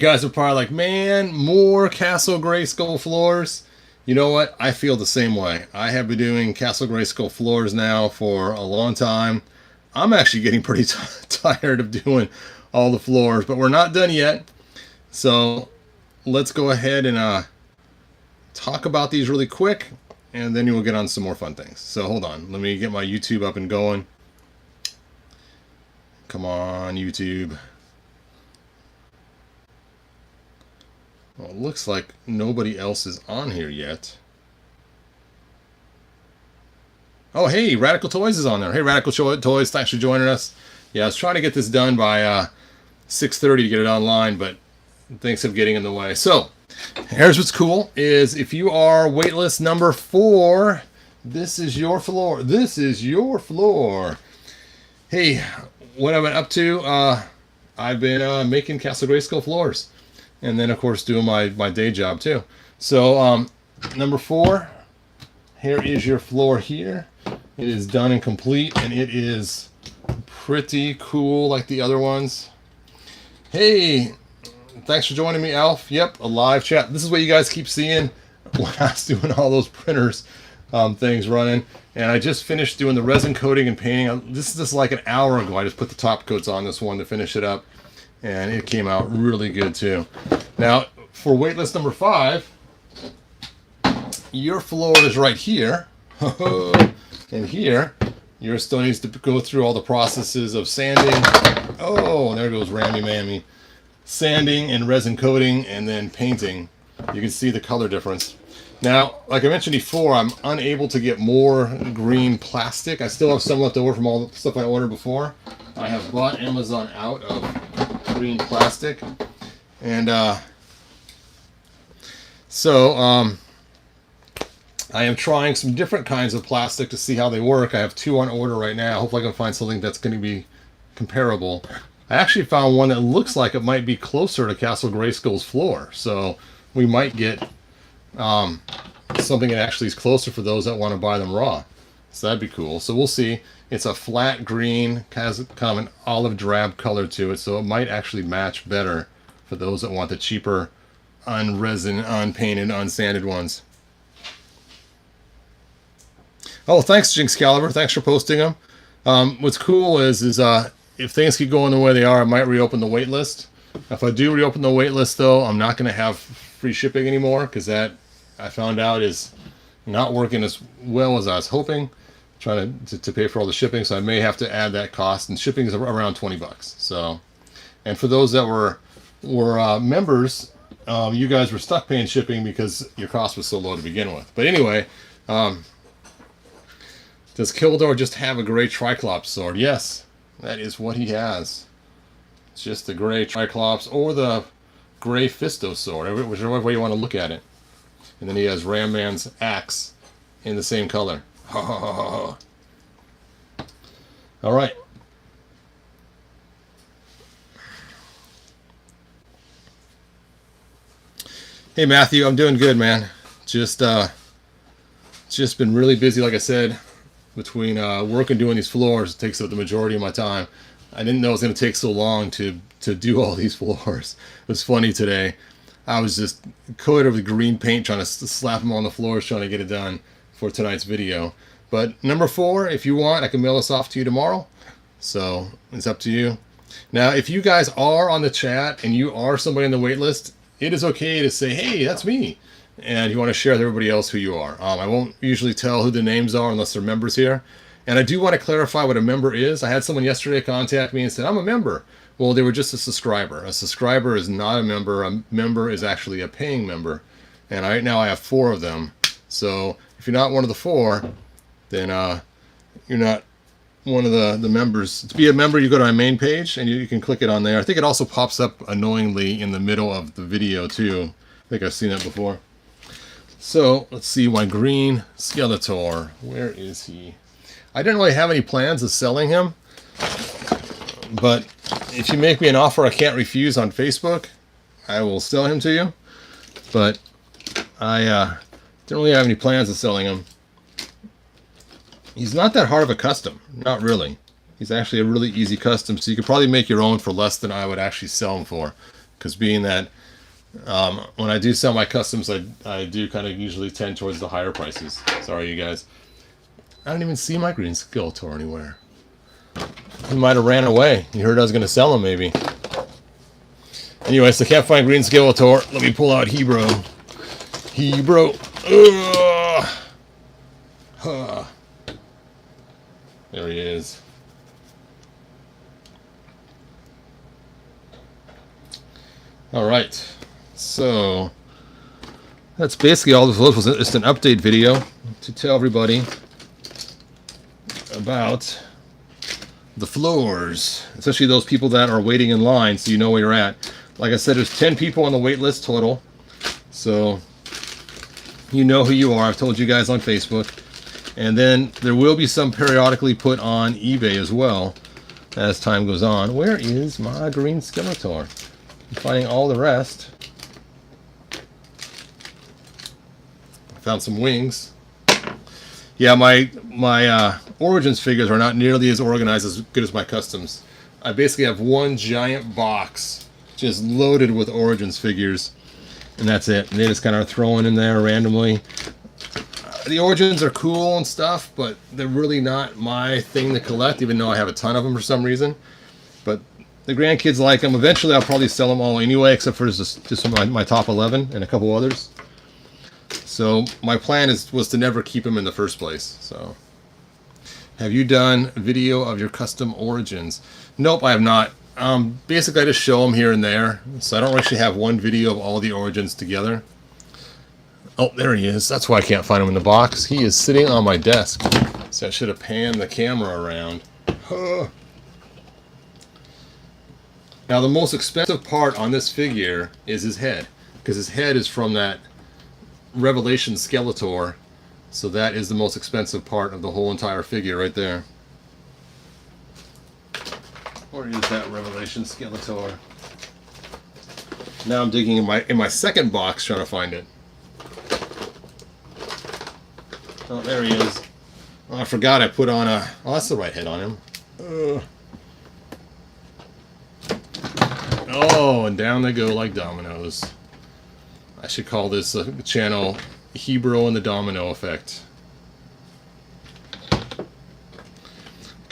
You guys are probably like, man, more Castle Grayskull floors. You know what? I feel the same way. I have been doing Castle Grayskull floors now for a long time. I'm actually getting pretty tired of doing all the floors, but we're not done yet. So let's go ahead and talk about these really quick, and then we'll get on some more fun things. So hold on. Let me get my YouTube up and going. Come on, YouTube. Well, it looks like nobody else is on here yet. Oh, hey, Radical Toys is on there. Hey, Radical Toys, thanks for joining us. Yeah, I was trying to get this done by 6:30 to get it online, but things kept getting in the way. So, here's what's cool, is if you are waitlist number 4, this is your floor. This is your floor. Hey, what I've been up to, I've been making Castle Grayskull floors. And then, of course, doing my day job, too. So, number 4, here is your floor here. It is done and complete, and it is pretty cool like the other ones. Hey, thanks for joining me, Alf. Yep, a live chat. This is what you guys keep seeing when I was doing all those printers things running. And I just finished doing the resin coating and painting. This is just like an hour ago. I just put the top coats on this one to finish it up. And it came out really good too. Now, for waitlist number 5, your floor is right here. And here, your still needs to go through all the processes of sanding. Oh, there goes Rammy Mammy. Sanding and resin coating and then painting. You can see the color difference. Now, like I mentioned before, I'm unable to get more green plastic. I still have some left over from all the stuff I ordered before. I have bought Amazon out of green plastic. And so I am trying some different kinds of plastic to see how they work. I have 2 on order right now. Hopefully I can find something that's going to be comparable. I actually found one that looks like it might be closer to Castle Grayskull's floor. So we might get something that actually is closer for those that want to buy them raw. So that'd be cool. So we'll see. It's a flat green, has kind of an olive drab color to it, so it might actually match better for those that want the cheaper, unresin, unpainted, unsanded ones. Oh, thanks, Jinx Caliber. Thanks for posting them. What's cool is if things keep going the way they are, I might reopen the wait list. If I do reopen the wait list, though, I'm not going to have free shipping anymore, because that, I found out, is not working as well as I was hoping. Trying to pay for all the shipping, so I may have to add that cost, and shipping is around $20. So, and for those that were members, you guys were stuck paying shipping because your cost was so low to begin with. But anyway, does Kildor just have a gray Triclops sword? Yes, that is what he has. It's just the gray Triclops or the gray Fisto sword, whichever way you want to look at it. And then he has Ram Man's axe in the same color. All right. Hey Matthew, I'm doing good, man. Just been really busy, like I said, between work and doing these floors. It takes up the majority of my time. I didn't know it was going to take so long to do all these floors. It was funny today. I was just coated with green paint, trying to slap them on the floors, trying to get it done for tonight's video. But number 4, if you want, I can mail this off to you tomorrow. So it's up to you. Now, if you guys are on the chat and you are somebody on the wait list, it is okay to say, hey, that's me. And you want to share with everybody else who you are. I won't usually tell who the names are unless they're members here. And I do want to clarify what a member is. I had someone yesterday contact me and said, I'm a member. Well, they were just a subscriber. A subscriber is not a member. A member is actually a paying member. And right now I have 4 of them. So if you're not one of the 4, then you're not one of the members. To be a member, you go to my main page and you can click it on there. I think it also pops up annoyingly in the middle of the video too. I think I've seen that before. So let's see, my green Skeletor. Where is he? I didn't really have any plans of selling him, but if you make me an offer I can't refuse on Facebook, I will sell him to you. But I didn't really have any plans of selling him. He's not that hard of a custom, not really. He's actually a really easy custom, so you could probably make your own for less than I would actually sell him for. because being that when I do sell my customs, I do kind of usually tend towards the higher prices. Sorry, you guys. I don't even see my green Skeletor anywhere. He might have ran away. You heard I was going to sell him, maybe. Anyway, so I can't find green Skeletor. Let me pull out Hebro. Hebro. Huh. There he is. All right. So that's basically all this was. Just an update video to tell everybody about the floors, especially those people that are waiting in line, so you know where you're at. Like I said, there's 10 people on the wait list total, so you know who you are. I've told you guys on Facebook. And then there will be some periodically put on eBay as well as time goes on. Where is my green Skeletor? I'm finding all the rest. I found some wings. Yeah, my Origins figures are not nearly as organized as good as my customs. I basically have one giant box just loaded with Origins figures, and that's it. And they just kind of throwing in there randomly. The Origins are cool and stuff, but they're really not my thing to collect, even though I have a ton of them for some reason. But the grandkids like them. Eventually, I'll probably sell them all anyway, except for just my top 11 and a couple others. So my plan was to never keep them in the first place. So, have you done a video of your custom Origins? Nope, I have not. Basically, I just show them here and there. So I don't actually have one video of all the Origins together. Oh, there he is. That's why I can't find him in the box. He is sitting on my desk. So I should have panned the camera around. Now, the most expensive part on this figure is his head, because his head is from that Revelation Skeletor. So that is the most expensive part of the whole entire figure right there. Where is that Revelation Skeletor? Now I'm digging in my second box trying to find it. Oh, there he is. Oh, I forgot I put on a... Oh, that's the right head on him. Oh, and down they go like dominoes. I should call this channel Hebro and the Domino Effect.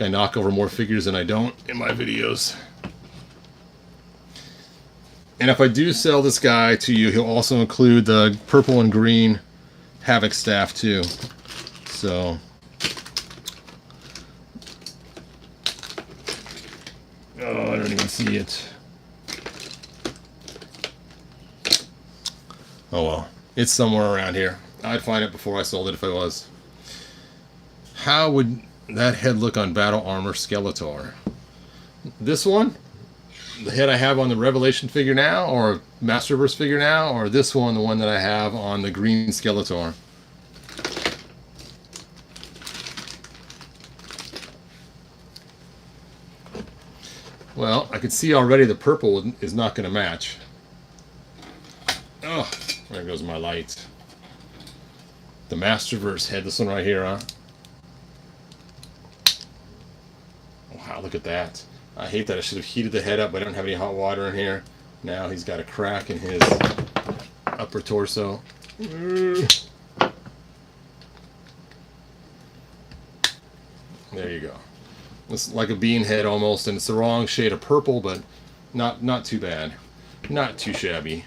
I knock over more figures than I don't in my videos. And if I do sell this guy to you, he'll also include the purple and green Havoc staff too. So, oh, I don't even see it. Oh well, it's somewhere around here. I'd find it before I sold it if I was. How would that head look on Battle Armor Skeletor? This one? The head I have on the Revelation figure now, or Masterverse figure now, or this one, the one that I have on the green Skeletor? Well, I can see already the purple is not going to match. Oh, there goes my light. The Masterverse head, this one right here, huh? Wow, look at that. I hate that I should have heated the head up, but I don't have any hot water in here. Now he's got a crack in his upper torso. There you go. It's like a bean head almost, and it's the wrong shade of purple, but not too bad. Not too shabby.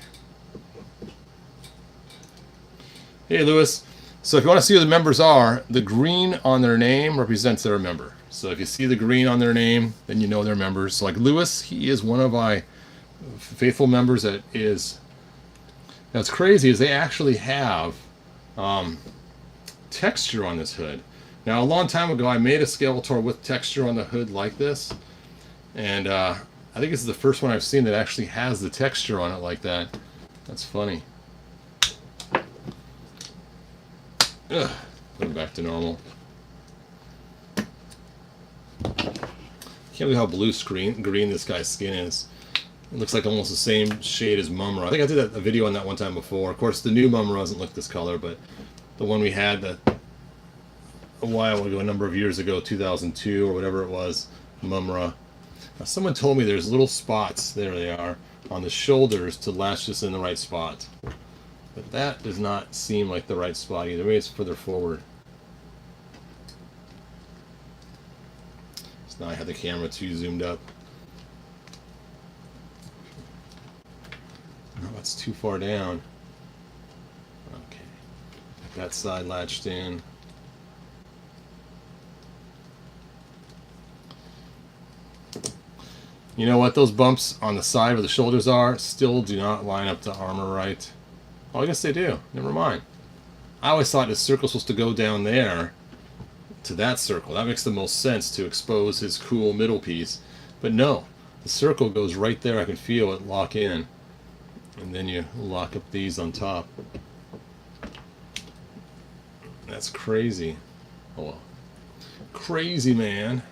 Hey, Lewis. So if you want to see who the members are, the green on their name represents their member. So if you see the green on their name, then you know they're members. So like Lewis, he is one of my faithful members that is... Now what's crazy is they actually have texture on this hood. Now a long time ago I made a Skeletor with texture on the hood like this. And I think this is the first one I've seen that actually has the texture on it like that. That's funny. Ugh, put him back to normal. Can't believe how green this guy's skin is. It looks like almost the same shade as Mumra. I think I did a video on that one time before. Of course, the new Mumra doesn't look this color, but the one we had a while ago, a number of years ago, 2002 or whatever it was, Mumra, Now, someone told me there's little spots, there they are, on the shoulders to latch this in the right spot. But that does not seem like the right spot either. Maybe it's further forward. So now I have the camera too zoomed up. No, that's too far down. Okay. That side latched in. You know what? Those bumps on the side where the shoulders are still do not line up the armor right. Oh, I guess they do. Never mind. I always thought his circle's supposed to go down there to that circle. That makes the most sense to expose his cool middle piece. But no, the circle goes right there. I can feel it lock in. And then you lock up these on top. That's crazy. Oh well. Crazy, man.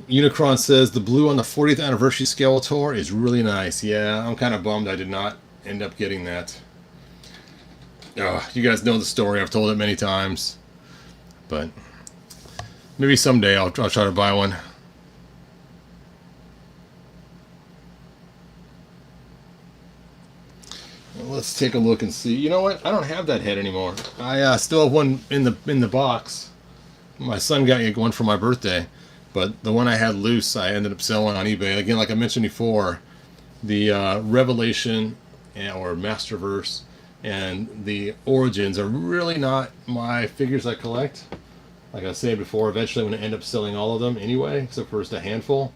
Unicron says the blue on the 40th anniversary Skeletor is really nice. Yeah, I'm kind of bummed I did not end up getting that. You guys know the story. I've told it many times. But maybe someday I'll try to buy one. Well, let's take a look and see. You know what? I don't have that head anymore. I still have one in the box. My son got me one for my birthday. But the one I had loose, I ended up selling on eBay. Again, like I mentioned before, the Revelation or Masterverse and the Origins are really not my figures I collect. Like I said before, eventually I'm going to end up selling all of them anyway, except for just a handful.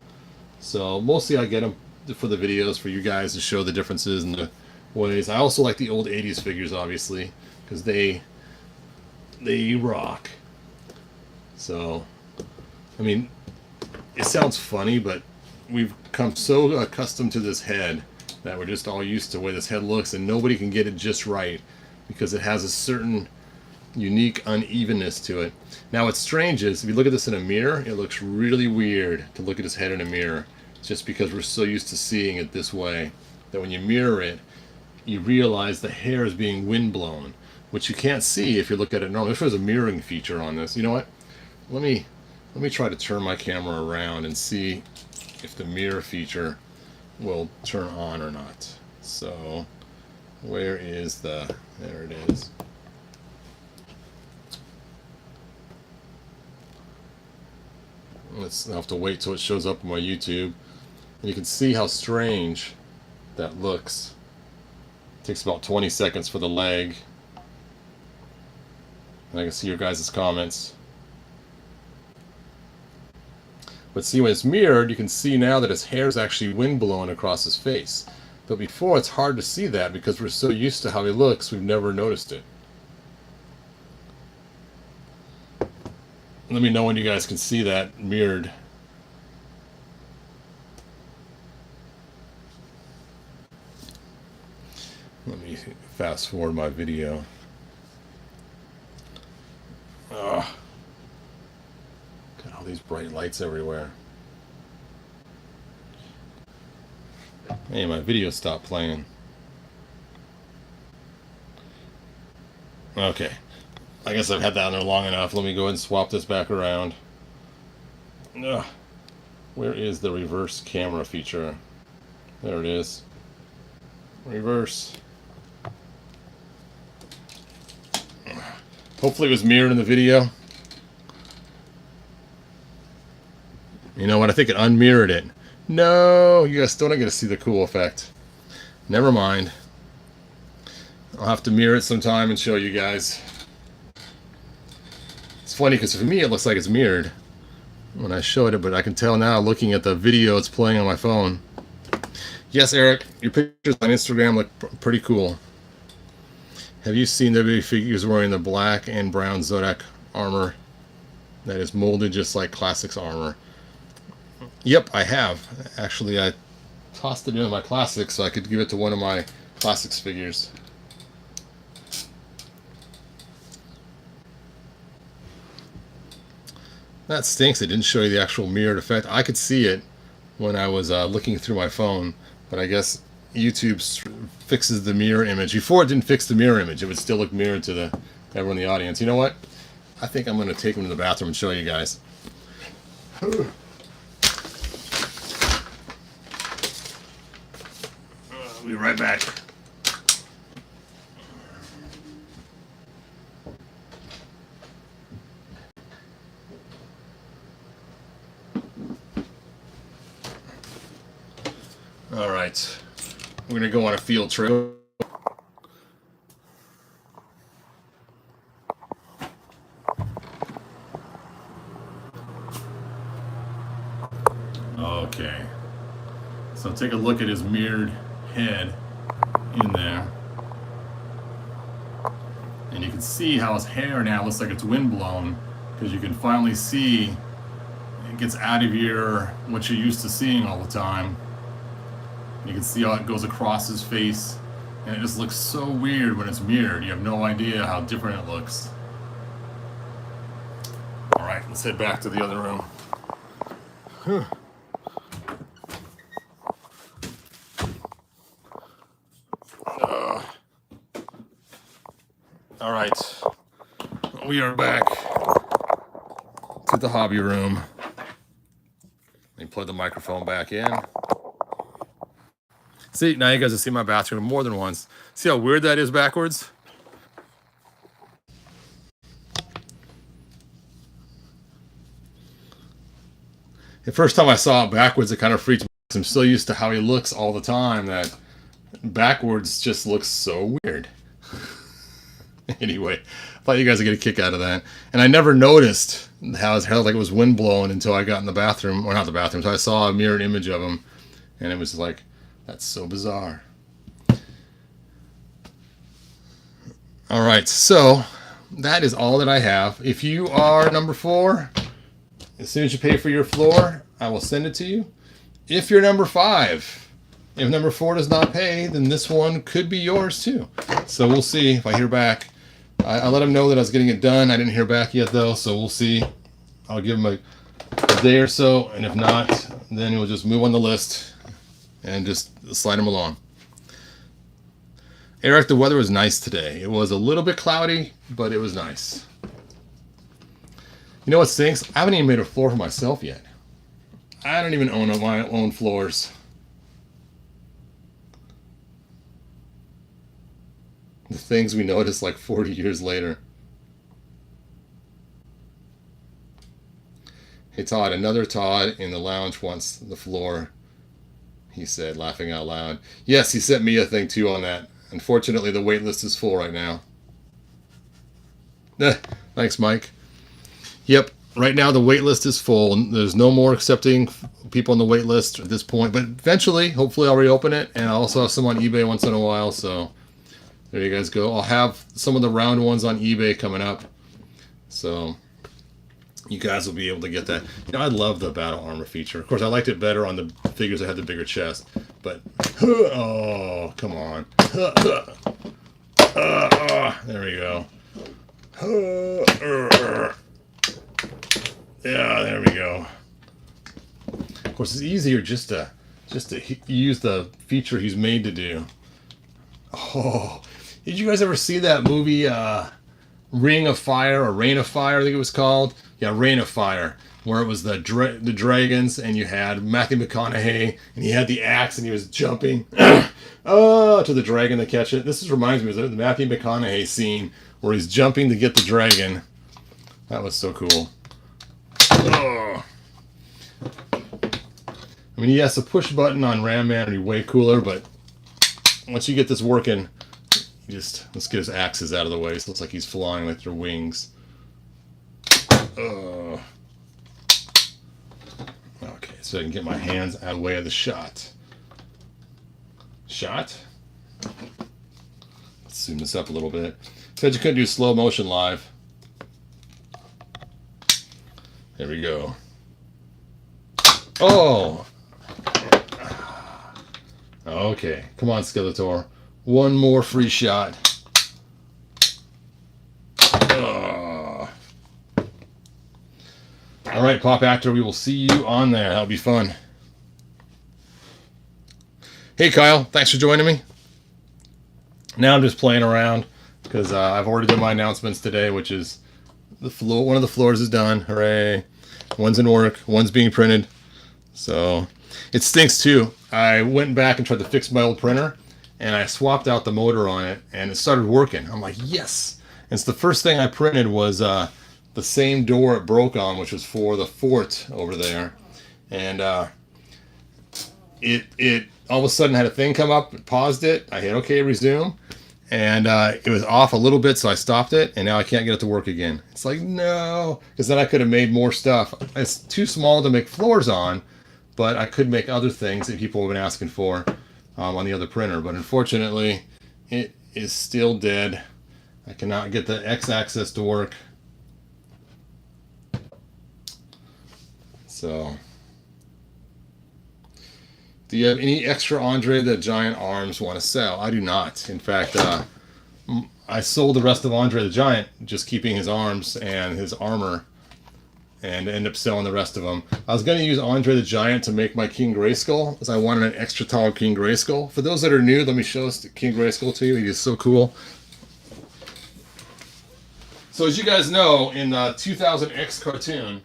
So mostly I get them for the videos for you guys to show the differences and the ways. I also like the old 80s figures, obviously, because they rock. So, I mean, it sounds funny, but we've come so accustomed to this head that we're just all used to the way this head looks, and nobody can get it just right because it has a certain unique unevenness to it. Now what's strange is if you look at this in a mirror, it looks really weird to look at his head in a mirror. It's just because we're so used to seeing it this way that when you mirror it, you realize the hair is being windblown, which you can't see if you look at it normally. There's a mirroring feature on this. You know what? Let me try to turn my camera around and see if the mirror feature will turn on or not. So, where is the... There it is. I'll have to wait till it shows up on my YouTube. And you can see how strange that looks. It takes about 20 seconds for the leg. And I can see your guys' comments. But see, when it's mirrored, you can see now that his hair is actually windblown across his face. But before, it's hard to see that because we're so used to how he looks, we've never noticed it. Let me know when you guys can see that mirrored. Let me fast forward my video. Ugh. Got all these bright lights everywhere. Hey, my video stopped playing. Okay. I guess I've had that on there long enough. Let me go ahead and swap this back around. Ugh. Where is the reverse camera feature? There it is. Reverse. Hopefully it was mirrored in the video. You know what? I think it unmirrored it. No! You guys still don't get to see the cool effect. Never mind. I'll have to mirror it sometime and show you guys. It's funny because for me it looks like it's mirrored when I showed it, but I can tell now looking at the video it's playing on my phone. Yes, Eric, your pictures on Instagram look pretty cool. Have you seen WWE figures wearing the black and brown Zodak armor that is molded just like Classics armor? Yep, I have. Actually, I tossed it into my Classics so I could give it to one of my Classics figures. That stinks. It didn't show you the actual mirrored effect. I could see it when I was looking through my phone, but I guess YouTube fixes the mirror image. Before it didn't fix the mirror image. It would still look mirrored to the everyone in the audience. You know what? I think I'm going to take them to the bathroom and show you guys. I'll be right back. All right, we're going to go on a field trip. Okay, so take a look at his mirrored head in there. And you can see how his hair now looks like it's windblown, because you can finally see it gets out of what you're used to seeing all the time. You can see how it goes across his face, and it just looks so weird when it's mirrored. You have no idea how different it looks. All right, let's head back to the other room. All right, we are back to the hobby room. Let me plug the microphone back in. See, now you guys have seen my bathroom more than once. See how weird that is backwards? The first time I saw it backwards, it kind of freaked me out. I'm still used to how he looks all the time, that backwards just looks so weird. Anyway, I thought you guys would get a kick out of that. And I never noticed how his hair like it was windblown until I got in the bathroom, or not the bathroom, so I saw a mirrored image of him, and it was like, that's so bizarre. All right, so that is all that I have. If you are number 4, as soon as you pay for your floor, I will send it to you. If you're number 5, if number 4 does not pay, then this one could be yours too. So we'll see if I hear back. I let him know that I was getting it done. I didn't hear back yet though, so we'll see. I'll give him a day or so, and if not, then we'll just move on the list and just slide him along. Eric, the weather was nice today. It was a little bit cloudy, but it was nice. You know what stinks? I haven't even made a floor for myself yet. I don't even own my own floors. The things we notice like 40 years later. Hey Todd, another Todd in the lounge wants the floor, he said, laughing out loud. Yes, he sent me a thing too on that. Unfortunately, the wait list is full right now. Thanks, Mike. Yep, right now the wait list is full. There's no more accepting people on the wait list at this point, but eventually, hopefully I'll reopen it, and I also have some on eBay once in a while, so there you guys go. I'll have some of the round ones on eBay coming up, so you guys will be able to get that. You know, I love the battle armor feature. Of course, I liked it better on the figures that had the bigger chest, but oh, come on. There we go. Yeah, there we go. Of course, it's easier just to use the feature he's made to do. Oh, did you guys ever see that movie, Ring of Fire, or Reign of Fire, I think it was called? Yeah, Reign of Fire, where it was the dragons, and you had Matthew McConaughey, and he had the axe, and he was jumping to the dragon to catch it. This reminds me of the Matthew McConaughey scene where he's jumping to get the dragon. That was so cool. Oh. I mean, yes, a push button on Ram Man would be way cooler, but once you get this working, let's get his axes out of the way. So it looks like he's flying like their wings. Okay, so I can get my hands out of the way of the shot. Let's zoom this up a little bit. Said you couldn't do slow motion live. There we go. Oh! Okay, come on, Skeletor. One more free shot. All right, Pop Actor, we will see you on there. That'll be fun. Hey, Kyle, thanks for joining me. Now I'm just playing around. because I've already done my announcements today, which is the floor. One of the floors is done. Hooray! One's in work. One's being printed. So it stinks too. I went back and tried to fix my old printer, and I swapped out the motor on it, and it started working. I'm like, yes! And so the first thing I printed was the same door it broke on, which was for the fort over there, and it all of a sudden had a thing come up, paused it. I hit OK, resume, and it was off a little bit, so I stopped it, and now I can't get it to work again. It's like, no, because then I could have made more stuff. It's too small to make floors on, but I could make other things that people have been asking for on the other printer. But unfortunately, it is still dead. I cannot get the X-axis to work. So, do you have any extra Andre the Giant arms want to sell? I do not. In fact, I sold the rest of Andre the Giant, just keeping his arms and his armor, and end up selling the rest of them. I was going to use Andre the Giant to make my King Grayskull, because I wanted an extra tall King Grayskull. For those that are new, let me show King Grayskull to you. He is so cool. So as you guys know, in the 2000X cartoon,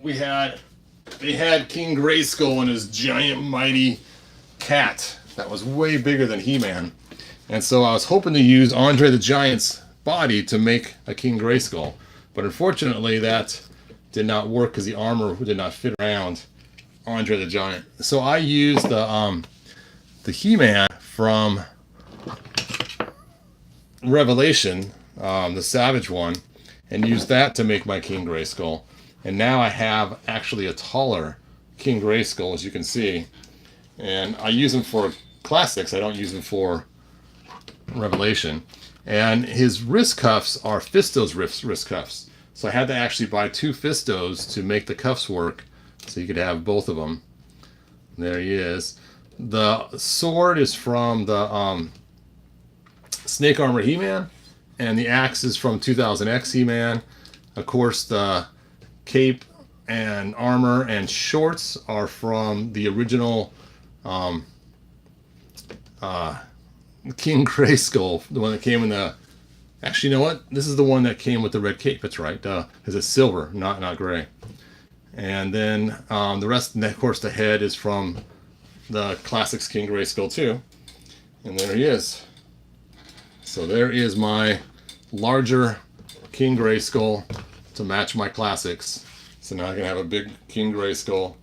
they had King Grayskull and his giant mighty cat that was way bigger than He-Man. And so I was hoping to use Andre the Giant's body to make a King Grayskull. But unfortunately that did not work because the armor did not fit around Andre the Giant. So I used the He-Man from Revelation, the Savage one, and used that to make my King Grayskull. And now I have actually a taller King Grayskull, as you can see. And I use him for classics. I don't use him for Revelation. And his wrist cuffs are Fisto's wrist cuffs. So I had to actually buy 2 Fistos to make the cuffs work, so you could have both of them. There he is. The sword is from the Snake Armor He-Man, and the axe is from 2000X He-Man. Of course, the cape and armor and shorts are from the original King Grayskull, the one that came in the... Actually, you know what? This is the one that came with the red cape. That's right. Because it's silver, not gray. And then the rest, and of course, the head is from the Classics King Grayskull too. And there he is. So there is my larger King Grayskull to match my Classics. So now I can have a big King Grayskull.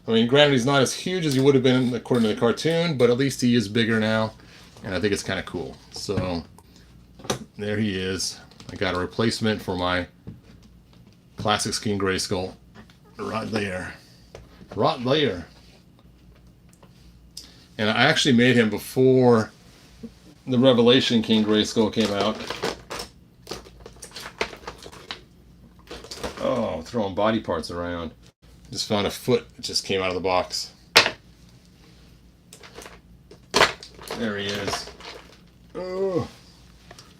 I mean, granted, he's not as huge as he would have been according to the cartoon, but at least he is bigger now, and I think it's kind of cool. So there he is. I got a replacement for my Classics King Grayskull right there. Right there. And I actually made him before the Revelation King Grayskull came out. Oh, throwing body parts around. Just found a foot that just came out of the box. There he is. Oh.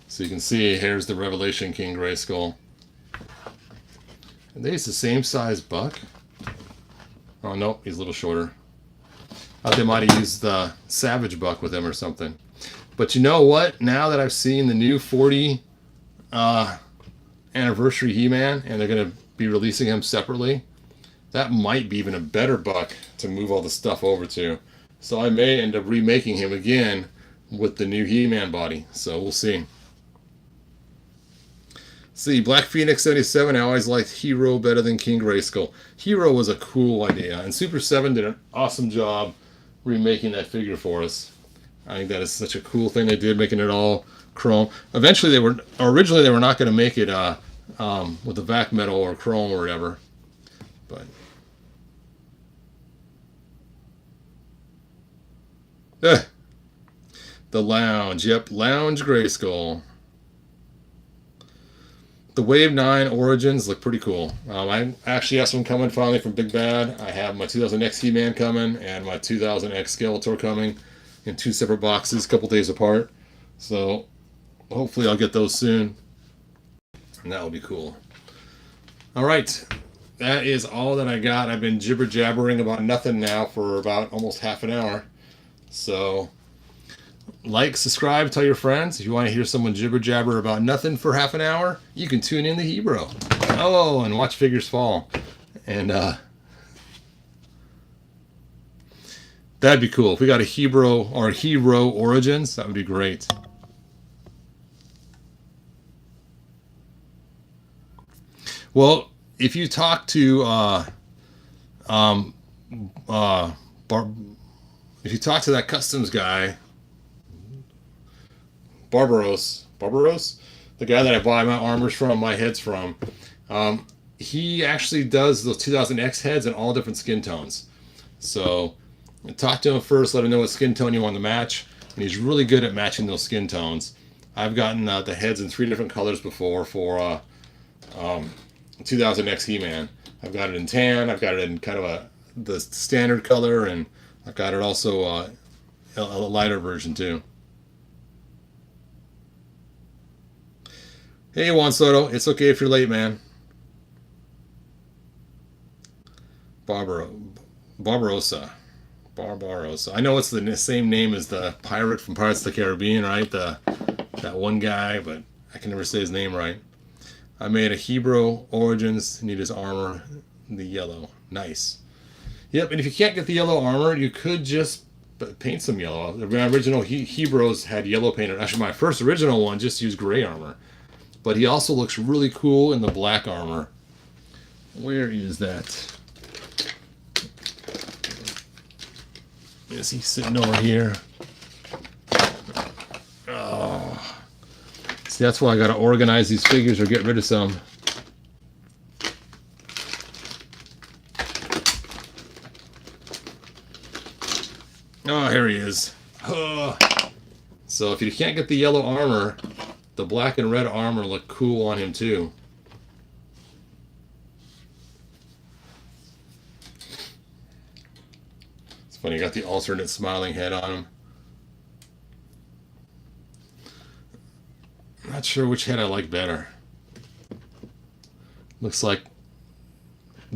So you can see, here's the Revelation King Grayskull. Are these the same size buck? Oh, nope, he's a little shorter. I thought they might have used the Savage buck with him or something. But you know what? Now that I've seen the new 40 anniversary He-Man, and they're going to be releasing him separately, that might be even a better buck to move all the stuff over to. So I may end up remaking him again with the new He-Man body. So we'll see. See, Black Phoenix 77, I always liked Hero better than King Grayskull. Hero was a cool idea, and Super 7 did an awesome job remaking that figure for us. I think that is such a cool thing they did, making it all chrome. Eventually, originally they were not going to make it with the vac metal or chrome or whatever, but the Lounge, yep, Lounge Grayskull. The Wave 9 Origins look pretty cool. I actually have some coming finally from Big Bad. I have my 2000X He-Man coming and my 2000X Skeletor coming in 2 separate boxes, a couple days apart. So hopefully I'll get those soon, and that will be cool. All right, that is all that I got. I've been jibber-jabbering about nothing now for about almost half an hour. So like, subscribe, tell your friends. If you want to hear someone jibber jabber about nothing for half an hour, you can tune in to Hebro. Oh, and watch figures fall. And that'd be cool. If we got a Hebro or Hero Origins, that would be great. Well, if you talk to if you talk to that customs guy, Barbaros, the guy that I buy my armors from, my heads from, he actually does those 2000X heads in all different skin tones. So talk to him first, let him know what skin tone you want to match, and he's really good at matching those skin tones. I've gotten the heads in 3 different colors before for 2000X He-Man. I've got it in tan, I've got it in kind of the standard color, and I've got it also a lighter version too. Hey Juan Soto, it's okay if you're late, man. Barbarossa. I know it's the same name as the pirate from Pirates of the Caribbean, right? That one guy, but I can never say his name right. I made a Hebro Origins, need his armor, the yellow. Nice. Yep, and if you can't get the yellow armor, you could just paint some yellow. My original Hebros had yellow painted. Actually, my first original one just used gray armor. But he also looks really cool in the black armor. Where is that? Is he sitting over here? Oh. See, that's why I got to organize these figures or get rid of some. Oh, here he is. Oh. So if you can't get the yellow armor, the black and red armor look cool on him too. It's funny, you got the alternate smiling head on him. I'm not sure which head I like better. Looks like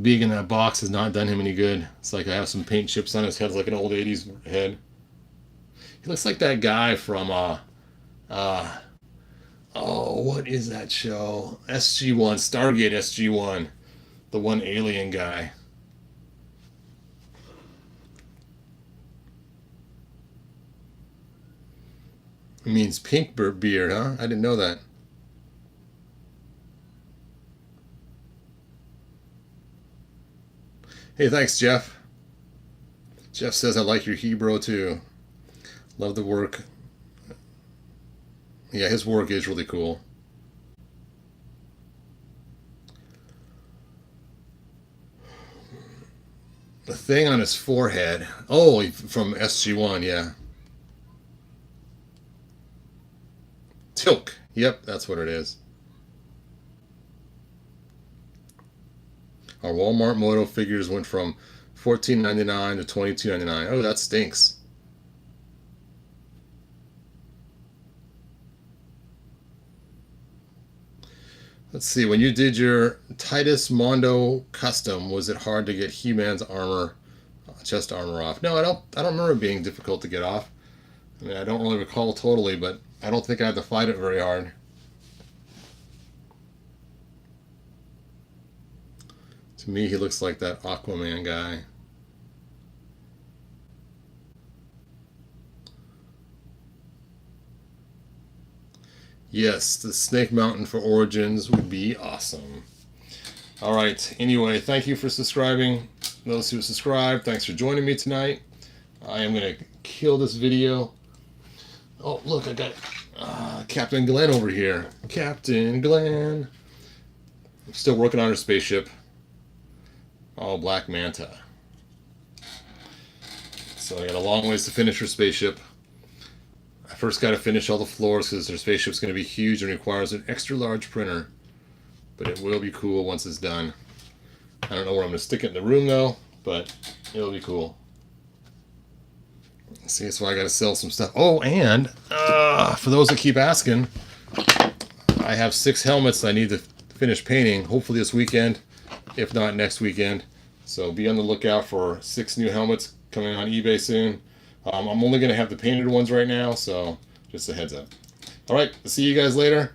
being in that box has not done him any good. It's like I have some paint chips on his head, like an old 80s head. He looks like that guy from oh, what is that show? SG-1, Stargate SG-1. The one alien guy. It means pink beard, huh? I didn't know that. Hey, thanks, Jeff. Jeff says, I like your Hebro too. Love the work. Yeah, his work is really cool. The thing on his forehead. Oh, from SG-1, yeah. Tilk. Yep, that's what it is. Our Walmart Moto figures went from $14.99 to $22.99. Oh, that stinks. Let's see, when you did your Titus Mondo custom, was it hard to get He-Man's armor, chest armor off? No, I don't remember it being difficult to get off. I mean, I don't really recall totally, but I don't think I had to fight it very hard. To me, he looks like that Aquaman guy. Yes, the Snake Mountain for Origins would be awesome. Alright, anyway, thank you for subscribing. Those who subscribed, thanks for joining me tonight. I am going to kill this video. Oh, look, I got Captain Glenn over here. Captain Glenn. I'm still working on her spaceship. Oh, Black Manta. So I got a long ways to finish her spaceship. I first got to finish all the floors because her spaceship's going to be huge and requires an extra large printer. But it will be cool once it's done. I don't know where I'm going to stick it in the room though, but it'll be cool. See, that's why I got to sell some stuff. Oh, and for those that keep asking, I have 6 helmets I need to finish painting, hopefully this weekend, if not next weekend. So be on the lookout for 6 new helmets coming on eBay soon. I'm only going to have the painted ones right now, so just a heads up. All right, I'll see you guys later.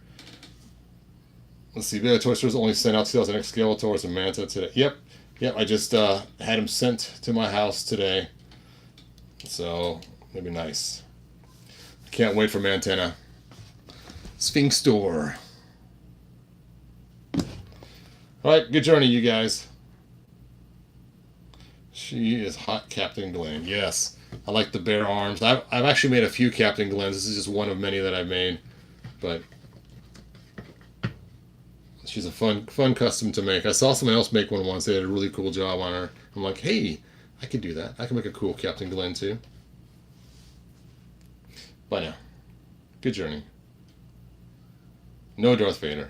Let's see, the Toy Store's only sent out 2000 X Skeletors and Manta today. Yep, I just had them sent to my house today. So, it'll be nice. Can't wait for Mantana. Sphinx Store. Alright, good journey, you guys. She is hot, Captain Glenn. Yes, I like the bare arms. I've actually made a few Captain Glens. This is just one of many that I've made. But she's a fun custom to make. I saw someone else make one once. They had a really cool job on her. I'm like, hey, I could do that. I can make a cool Captain Glenn too. Bye now. Good journey. No Darth Vader.